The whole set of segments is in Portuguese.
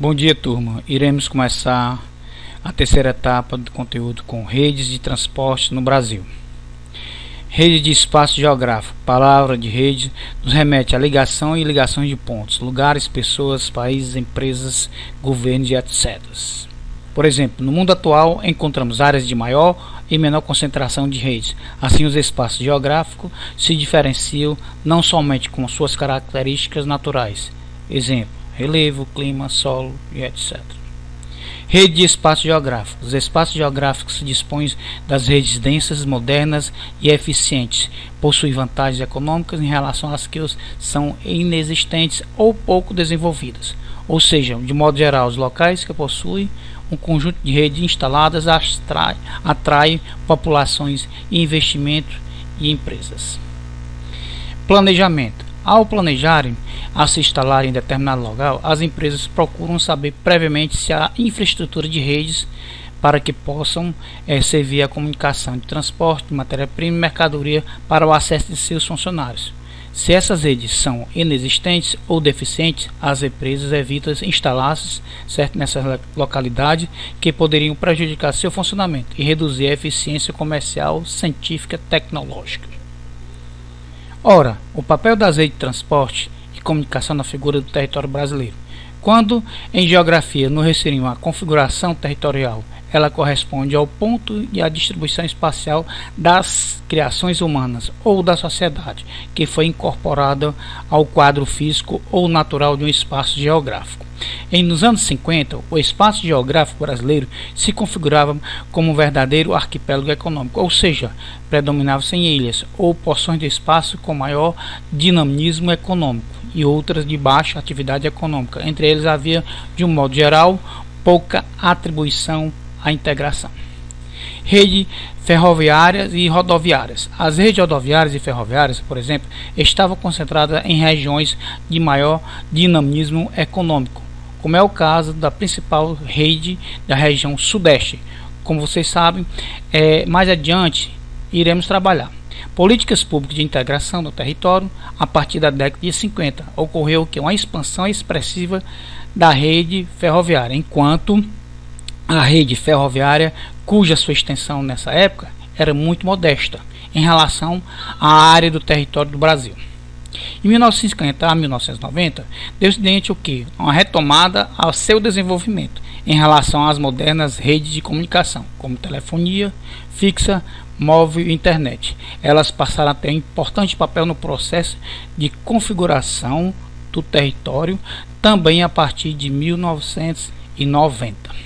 Bom dia, turma. Iremos começar a terceira etapa do conteúdo com redes de transporte no Brasil. Rede de espaço geográfico. Palavra de rede nos remete à ligação e ligações de pontos, lugares, pessoas, países, empresas, governos e etc. Por exemplo, no mundo atual encontramos áreas de maior e menor concentração de redes. Assim, os espaços geográficos se diferenciam não somente com suas características naturais, exemplo, relevo, clima, solo e etc. Rede de espaço geográfico. Os espaços geográficos se dispõem das redes densas, modernas e eficientes. Possuem vantagens econômicas em relação às que são inexistentes ou pouco desenvolvidas. Ou seja, de modo geral, os locais que possuem um conjunto de redes instaladas atraem populações e investimentos e empresas. Planejamento. Ao planejarem a se instalar em determinado local, as empresas procuram saber previamente se há infraestrutura de redes para que possam servir a comunicação de transporte de matéria-prima e mercadoria para o acesso de seus funcionários. Se essas redes são inexistentes ou deficientes, as empresas evitam instalar-se nessa localidade que poderiam prejudicar seu funcionamento e reduzir a eficiência comercial, científica e tecnológica. Ora, o papel das redes de transporte e comunicação na figura do território brasileiro. Quando em geografia nos referimos à configuração territorial, ela corresponde ao ponto e à distribuição espacial das criações humanas ou da sociedade, que foi incorporada ao quadro físico ou natural de um espaço geográfico. Nos anos 50, o espaço geográfico brasileiro se configurava como um verdadeiro arquipélago econômico, ou seja, predominavam-se em ilhas ou porções de espaço com maior dinamismo econômico e outras de baixa atividade econômica. Entre eles havia, de um modo geral, pouca atribuição à integração. Rede ferroviárias e rodoviárias. As redes rodoviárias e ferroviárias, por exemplo, estavam concentradas em regiões de maior dinamismo econômico, como é o caso da principal rede da região sudeste. Como vocês sabem, mais adiante iremos trabalhar políticas públicas de integração do território. A partir da década de 50 ocorreu uma expansão expressiva da rede ferroviária, enquanto a rede ferroviária, cuja sua extensão nessa época era muito modesta em relação à área do território do Brasil. Em 1950 a 1990, deu-se diante uma retomada ao seu desenvolvimento em relação às modernas redes de comunicação, como telefonia fixa, móvel e internet. Elas passaram a ter um importante papel no processo de configuração do território, também a partir de 1990.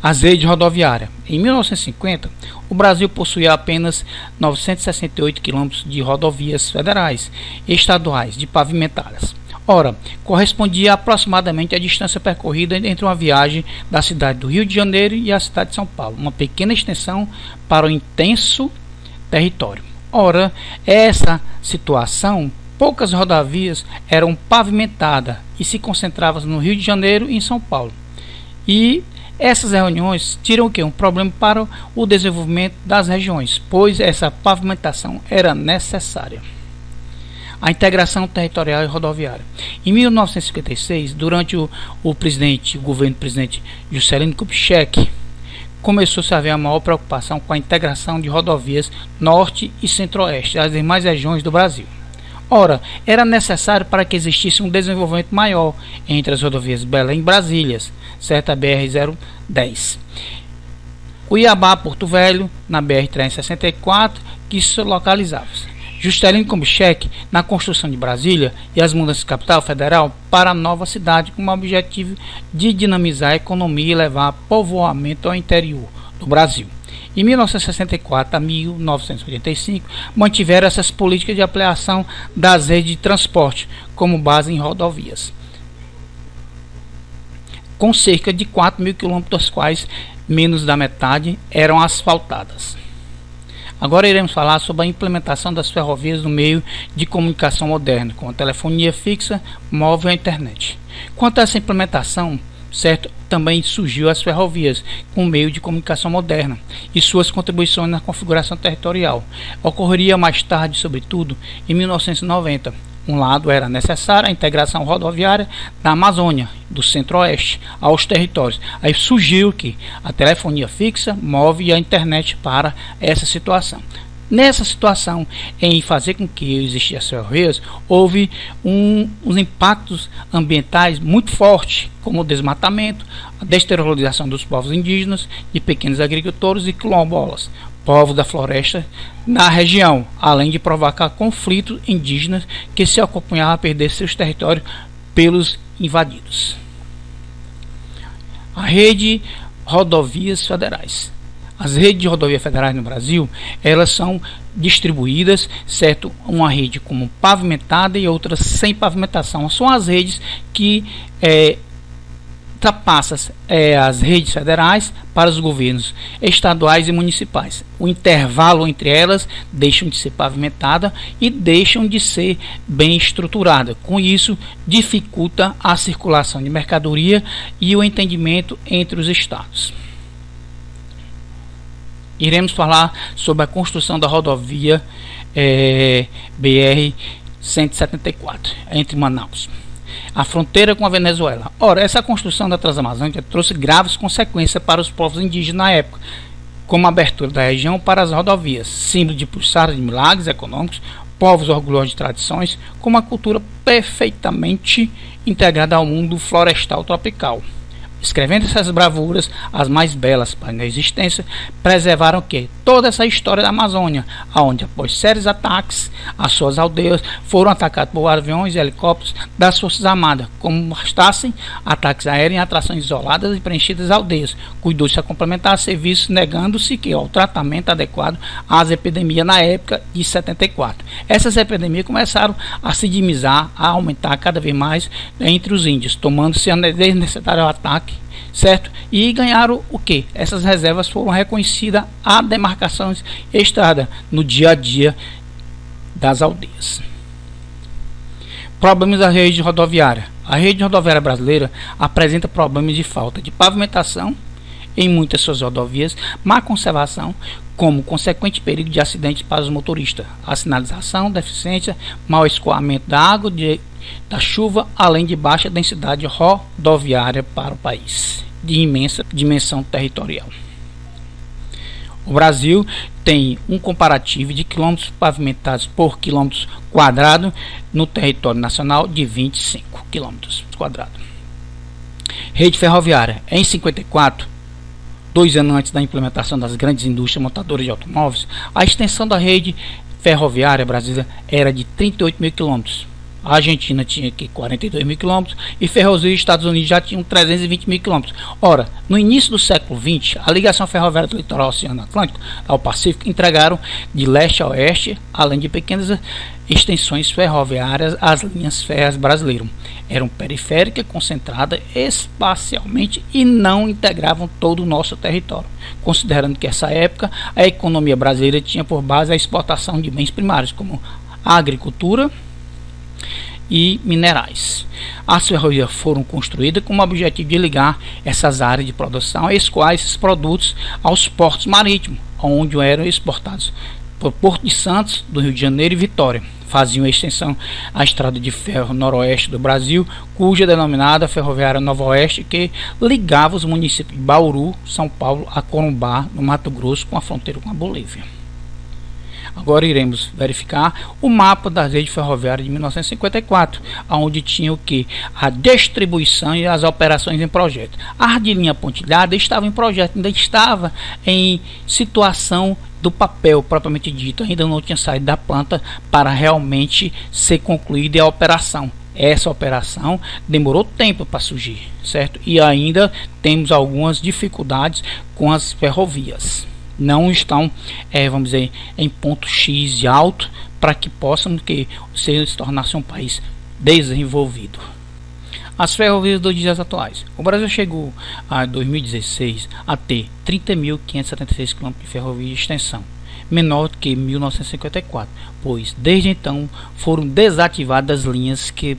As redes rodoviárias. Em 1950, o Brasil possuía apenas 968 km de rodovias federais e estaduais de pavimentadas. Ora, correspondia aproximadamente à distância percorrida entre uma viagem da cidade do Rio de Janeiro e a cidade de São Paulo, uma pequena extensão para o intenso território. Ora, essa situação, poucas rodovias eram pavimentadas e se concentravam no Rio de Janeiro e em São Paulo. E essas reuniões tiram um problema para o desenvolvimento das regiões, pois essa pavimentação era necessária. A integração territorial e rodoviária. Em 1956, durante o governo do presidente Juscelino Kubitschek, começou-se a haver a maior preocupação com a integração de rodovias norte e centro-oeste, as demais regiões do Brasil. Ora, era necessário para que existisse um desenvolvimento maior entre as rodovias Belém e Brasília, certa BR-010. Cuiabá-Porto Velho, na BR-364, que se localizava. Juscelino Kubitschek, na construção de Brasília e as mudanças de capital federal para a nova cidade, com o objetivo de dinamizar a economia e levar povoamento ao interior do Brasil. Em 1964 a 1985, mantiveram essas políticas de ampliação das redes de transporte como base em rodovias, com cerca de 4.000 km, dos quais menos da metade eram asfaltadas. Agora iremos falar sobre a implementação das ferrovias no meio de comunicação moderno, com a telefonia fixa, móvel e a internet. Quanto a essa implementação, também surgiu as ferrovias como meio de comunicação moderna e suas contribuições na configuração territorial. Ocorreria mais tarde, sobretudo, em 1990, Um lado era necessária a integração rodoviária da Amazônia, do centro-oeste, aos territórios. Aí surgiu que a telefonia fixa, móvel e a internet para essa situação. Nessa situação, em fazer com que existissem as ferrovias, houve uns impactos ambientais muito fortes, como o desmatamento, a desterritorialização dos povos indígenas, de pequenos agricultores e quilombolas, povos da floresta na região, além de provocar conflitos indígenas que se acompanhavam a perder seus territórios pelos invadidos. A rede rodovias federais. As redes de rodovias federais no Brasil, elas são distribuídas, certo? Uma rede como pavimentada e outra sem pavimentação. São as redes que ultrapassam as redes federais para os governos estaduais e municipais. O intervalo entre elas deixam de ser pavimentada e deixam de ser bem estruturada. Com isso, dificulta a circulação de mercadoria e o entendimento entre os estados. Iremos falar sobre a construção da rodovia BR-174 entre Manaus, a fronteira com a Venezuela. Ora, essa construção da Transamazônica trouxe graves consequências para os povos indígenas na época, como a abertura da região para as rodovias, símbolo de pulsar de milagres econômicos, povos orgulhosos de tradições, com uma cultura perfeitamente integrada ao mundo florestal tropical. Escrevendo essas bravuras, as mais belas para a existência, preservaram que toda essa história da Amazônia, onde após sérios ataques, as suas aldeias foram atacadas por aviões e helicópteros das Forças Armadas, como bastassem ataques aéreos em atrações isoladas e preenchidas aldeias, cuidou-se a complementar serviços, negando-se que ao tratamento adequado às epidemias na época de 74. Essas epidemias começaram a se dinamizar, a aumentar cada vez mais entre os índios, tomando-se desnecessário ataque, certo? E ganharam o que? Essas reservas foram reconhecidas a demarcações estrada no dia a dia das aldeias. Problemas da rede rodoviária. A rede rodoviária brasileira apresenta problemas de falta de pavimentação em muitas suas rodovias, má conservação, como consequente perigo de acidentes para os motoristas, a sinalização, deficiência, mau escoamento da água, da chuva, além de baixa densidade rodoviária para o país, de imensa dimensão territorial. O Brasil tem um comparativo de quilômetros pavimentados por quilômetro quadrado no território nacional de 25 quilômetros quadrados. Rede ferroviária. Em 54, 2 anos antes da implementação das grandes indústrias montadoras de automóveis, a extensão da rede ferroviária brasileira era de 38 mil quilômetros. A Argentina tinha aqui 42 mil quilômetros e Ferrovias e Estados Unidos já tinham 320 mil quilômetros. Ora, no início do século XX, a ligação ferroviária do litoral Oceano Atlântico ao Pacífico entregaram de leste a oeste, além de pequenas extensões ferroviárias, as linhas férreas brasileiras. Eram periféricas, concentradas espacialmente e não integravam todo o nosso território, considerando que nessa época a economia brasileira tinha por base a exportação de bens primários, como a agricultura e minerais. As ferrovias foram construídas com o objetivo de ligar essas áreas de produção e escoar esses produtos aos portos marítimos, onde eram exportados por Porto de Santos, do Rio de Janeiro e Vitória. Faziam extensão à estrada de ferro noroeste do Brasil, cuja denominada Ferroviária Nova Oeste, que ligava os municípios de Bauru, São Paulo, a Corumbá, no Mato Grosso, com a fronteira com a Bolívia. Agora iremos verificar o mapa da rede ferroviária de 1954, onde tinha o que? A distribuição e as operações em projeto. A de linha pontilhada estava em projeto, ainda estava em situação do papel propriamente dito, ainda não tinha saído da planta para realmente ser concluída a operação. Essa operação demorou tempo para surgir, certo? E ainda temos algumas dificuldades com as ferrovias. Não estão, vamos dizer, em ponto X de alto para que possam se tornar um país desenvolvido. As ferrovias dos dias atuais. O Brasil chegou a 2016 a ter 30.576 km de ferrovia de extensão, menor do que 1954, pois desde então foram desativadas linhas que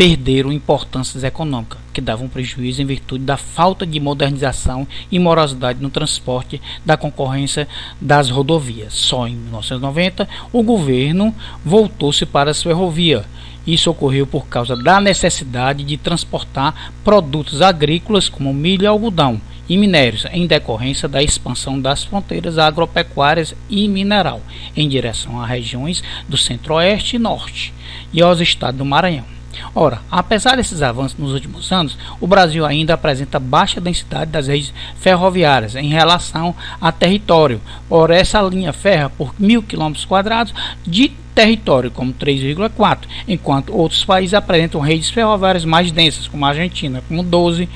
perderam importância econômica, que davam prejuízo em virtude da falta de modernização e morosidade no transporte da concorrência das rodovias. Só em 1990 o governo voltou-se para as ferrovias. Isso ocorreu por causa da necessidade de transportar produtos agrícolas como milho e algodão e minérios, em decorrência da expansão das fronteiras agropecuárias e mineral, em direção a regiões do centro-oeste e norte, e aos estados do Maranhão. Ora, apesar desses avanços nos últimos anos, o Brasil ainda apresenta baixa densidade das redes ferroviárias em relação a território. Ora, essa linha ferra por 1.000 km² de território, como 3,4, enquanto outros países apresentam redes ferroviárias mais densas, como a Argentina com 12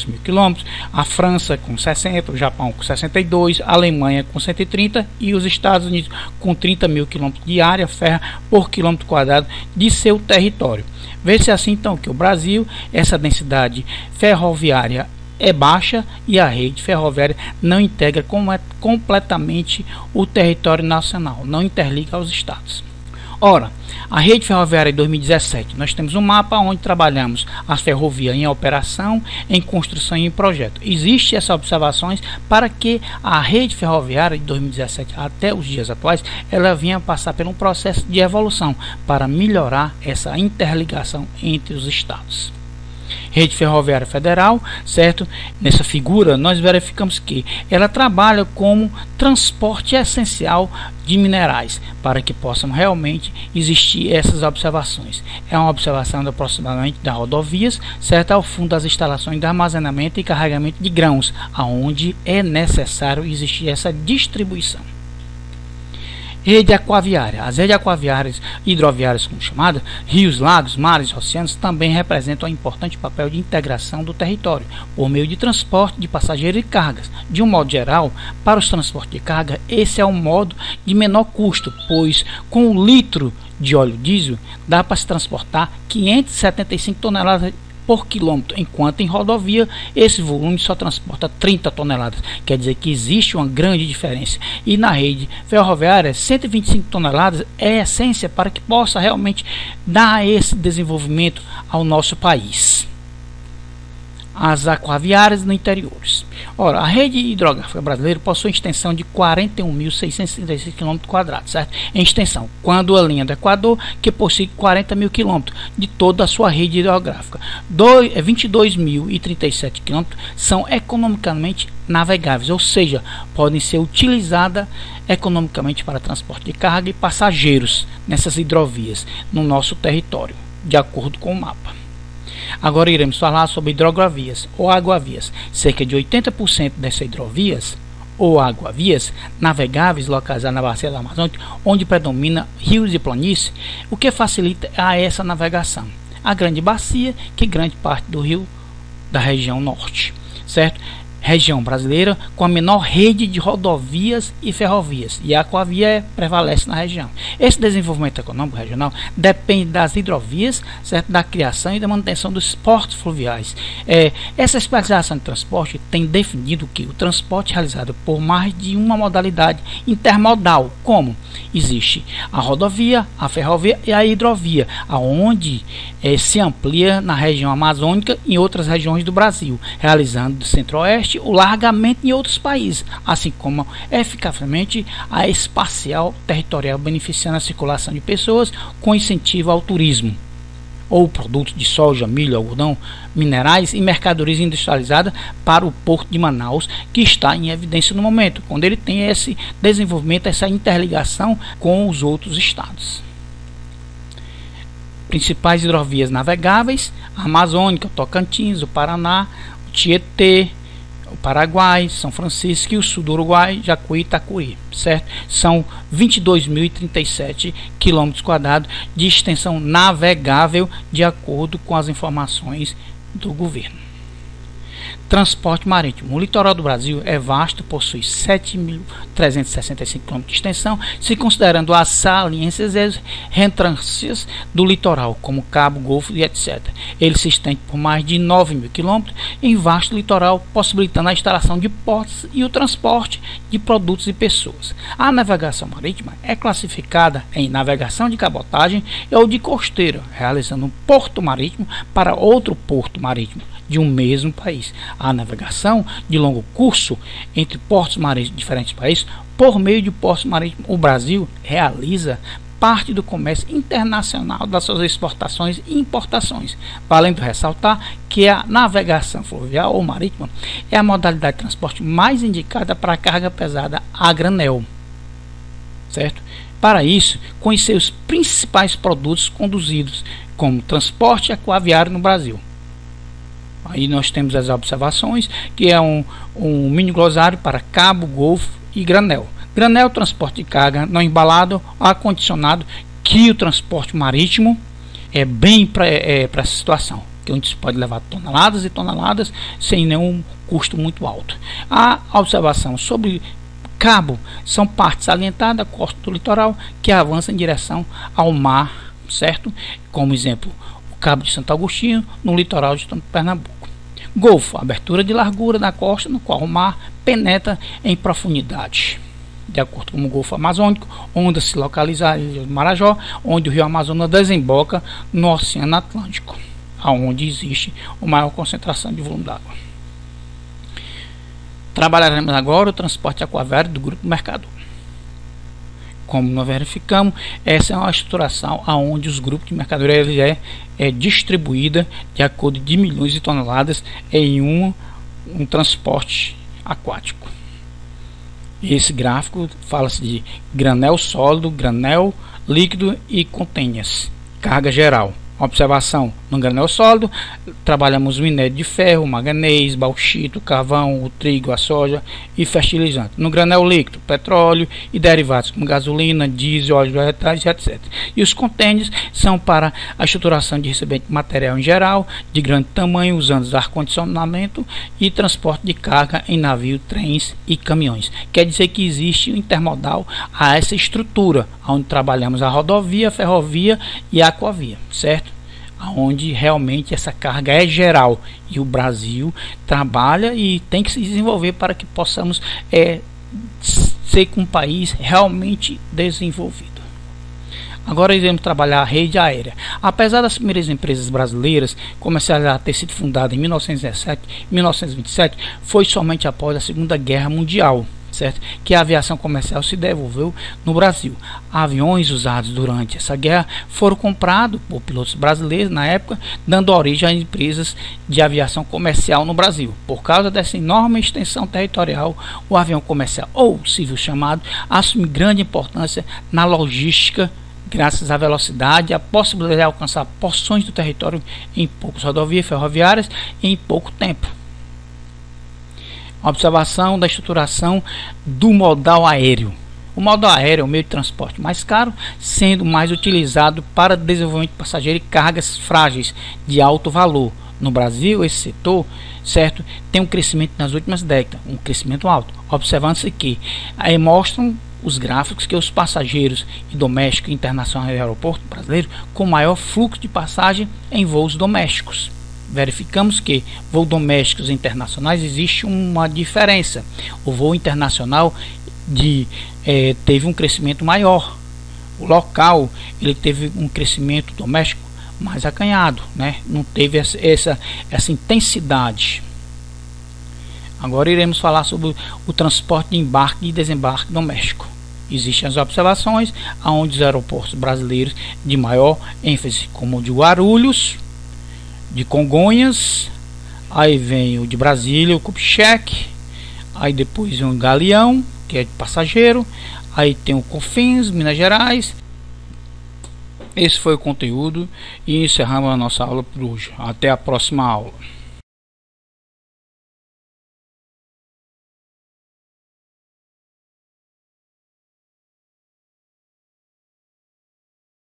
mil km, a França com 60, o Japão com 62, a Alemanha com 130 e os Estados Unidos com 30.000 km de área ferra por km² de seu território. Vê-se assim então que o Brasil, essa densidade ferroviária é baixa e a rede ferroviária não integra completamente o território nacional, não interliga aos estados. Ora, a rede ferroviária de 2017, nós temos um mapa onde trabalhamos a ferrovia em operação, em construção e em projeto. Existem essas observações para que a rede ferroviária de 2017 até os dias atuais, ela vinha passar por um processo de evolução para melhorar essa interligação entre os estados. Rede Ferroviária Federal, certo? Nessa figura nós verificamos que ela trabalha como transporte essencial de minerais para que possam realmente existir essas observações. É uma observação de aproximadamente das rodovias, certo? Ao fundo das instalações de armazenamento e carregamento de grãos, aonde é necessário existir essa distribuição. Rede aquaviária. As redes aquaviárias hidroviárias, como chamada, rios, lagos, mares e oceanos, também representam um importante papel de integração do território, por meio de transporte de passageiros e cargas. De um modo geral, para os transportes de carga, esse é um modo de menor custo, pois com um litro de óleo diesel dá para se transportar 575 toneladas por quilômetro, enquanto em rodovia esse volume só transporta 30 toneladas. Quer dizer que existe uma grande diferença. E na rede ferroviária, 125 toneladas é a essência para que possa realmente dar esse desenvolvimento ao nosso país. As aquaviárias no interiores. Ora, a rede hidrográfica brasileira possui extensão de 41.636 km², certo? Em extensão, quando a linha do Equador, que possui 40.000 km de toda a sua rede hidrográfica. 22.037 km são economicamente navegáveis, ou seja, podem ser utilizadas economicamente para transporte de carga e passageiros nessas hidrovias no nosso território, de acordo com o mapa. Agora iremos falar sobre hidrogravias ou aguavias. Cerca de 80% dessas hidrovias ou aguavias navegáveis localizadas na bacia da Amazônia, onde predomina rios e planícies, o que facilita a essa navegação. A grande bacia, que grande parte do rio da região norte, certo? Região brasileira com a menor rede de rodovias e ferrovias, e a aquavia prevalece na região. Esse desenvolvimento econômico regional depende das hidrovias, certo? Da criação e da manutenção dos portos fluviais. Essa especialização de transporte tem definido que o transporte realizado por mais de uma modalidade intermodal, como existe a rodovia, a ferrovia e a hidrovia, aonde se amplia na região amazônica e em outras regiões do Brasil, realizando do centro-oeste o largamento em outros países, assim como eficazmente a espacial territorial, beneficiando a circulação de pessoas com incentivo ao turismo, ou produtos de soja, milho, algodão, minerais e mercadorias industrializadas para o porto de Manaus, que está em evidência no momento, quando ele tem esse desenvolvimento, essa interligação com os outros estados. Principais hidrovias navegáveis: a Amazônica, o Tocantins, o Paraná, o Tietê, o Paraguai, São Francisco e o sul do Uruguai, Jacuí e Itacuri, certo? São 22.037 km² de extensão navegável, de acordo com as informações do governo. Transporte marítimo. O litoral do Brasil é vasto, possui 7.365 km de extensão, se considerando as saliências e as reentrâncias do litoral, como Cabo, Golfo e etc. Ele se estende por mais de 9.000 km em vasto litoral, possibilitando a instalação de portos e o transporte de produtos e pessoas. A navegação marítima é classificada em navegação de cabotagem ou de costeira, realizando um porto marítimo para outro porto marítimo de um mesmo país. A navegação de longo curso entre portos marítimos de diferentes países, por meio de portos marítimos, o Brasil realiza parte do comércio internacional das suas exportações e importações, valendo ressaltar que a navegação fluvial ou marítima é a modalidade de transporte mais indicada para a carga pesada a granel, certo? Para isso, conhecer os principais produtos conduzidos como transporte aquaviário no Brasil. Aí nós temos as observações, que é um mini glossário para cabo, golfo e granel. Granel, transporte de carga não embalado, acondicionado, que o transporte marítimo é bem para essa situação, que onde se pode levar toneladas e toneladas sem nenhum custo muito alto. A observação sobre cabo são partes salientadas da costa do litoral que avançam em direção ao mar, certo? Como exemplo, o Cabo de Santo Agostinho, no litoral de Pernambuco. Golfo, abertura de largura da costa no qual o mar penetra em profundidade. De acordo com o Golfo Amazônico, onde se localiza a ilha do Marajó, onde o rio Amazonas desemboca no Oceano Atlântico, onde existe a maior concentração de volume d'água. Trabalharemos agora o transporte aquaviário do Grupo Mercador. Como nós verificamos, essa é uma estruturação onde os grupos de mercadoria é distribuída de acordo de milhões de toneladas em um transporte aquático. Esse gráfico fala-se de granel sólido, granel líquido e containers, carga geral. Observação: no granel sólido trabalhamos o minério de ferro, manganês, bauxito, carvão, o trigo, a soja e fertilizante. No granel líquido, petróleo e derivados como gasolina, diesel, óleos vegetais, etc. E os contêineres são para a estruturação de recebimento de material em geral, de grande tamanho, usando ar-condicionamento e transporte de carga em navio, trens e caminhões. Quer dizer que existe um intermodal a essa estrutura, onde trabalhamos a rodovia, a ferrovia e a aquavia, certo? Onde realmente essa carga é geral e o Brasil trabalha e tem que se desenvolver para que possamos ser um país realmente desenvolvido. Agora iremos trabalhar a rede aérea. Apesar das primeiras empresas brasileiras começarem a ter sido fundadas em 1917 e 1927, foi somente após a Segunda Guerra Mundial, certo, que a aviação comercial se desenvolveu no Brasil. Aviões usados durante essa guerra foram comprados por pilotos brasileiros na época, dando origem a empresas de aviação comercial no Brasil. Por causa dessa enorme extensão territorial, o avião comercial ou civil chamado assume grande importância na logística, graças à velocidade e à possibilidade de alcançar porções do território em poucas rodovias ferroviárias em pouco tempo. Observação da estruturação do modal aéreo. O modal aéreo é o meio de transporte mais caro, sendo mais utilizado para desenvolvimento de passageiro e cargas frágeis de alto valor. No Brasil, esse setor, certo, tem um crescimento nas últimas décadas, um crescimento alto. Observando-se que mostram os gráficos que os passageiros e domésticos internacionais do aeroporto brasileiro com maior fluxo de passagem em voos domésticos. Verificamos que voos domésticos e internacionais existe uma diferença. O voo internacional teve um crescimento maior. O local ele teve um crescimento doméstico mais acanhado, né? Não teve essa intensidade. Agora iremos falar sobre o transporte de embarque e desembarque doméstico. Existem as observações onde os aeroportos brasileiros de maior ênfase, como o de Guarulhos, de Congonhas, aí vem o de Brasília, o Kubitschek, aí depois vem o Galeão, que é de passageiro, aí tem o Confins, Minas Gerais. Esse foi o conteúdo e encerramos a nossa aula por hoje. Até a próxima aula.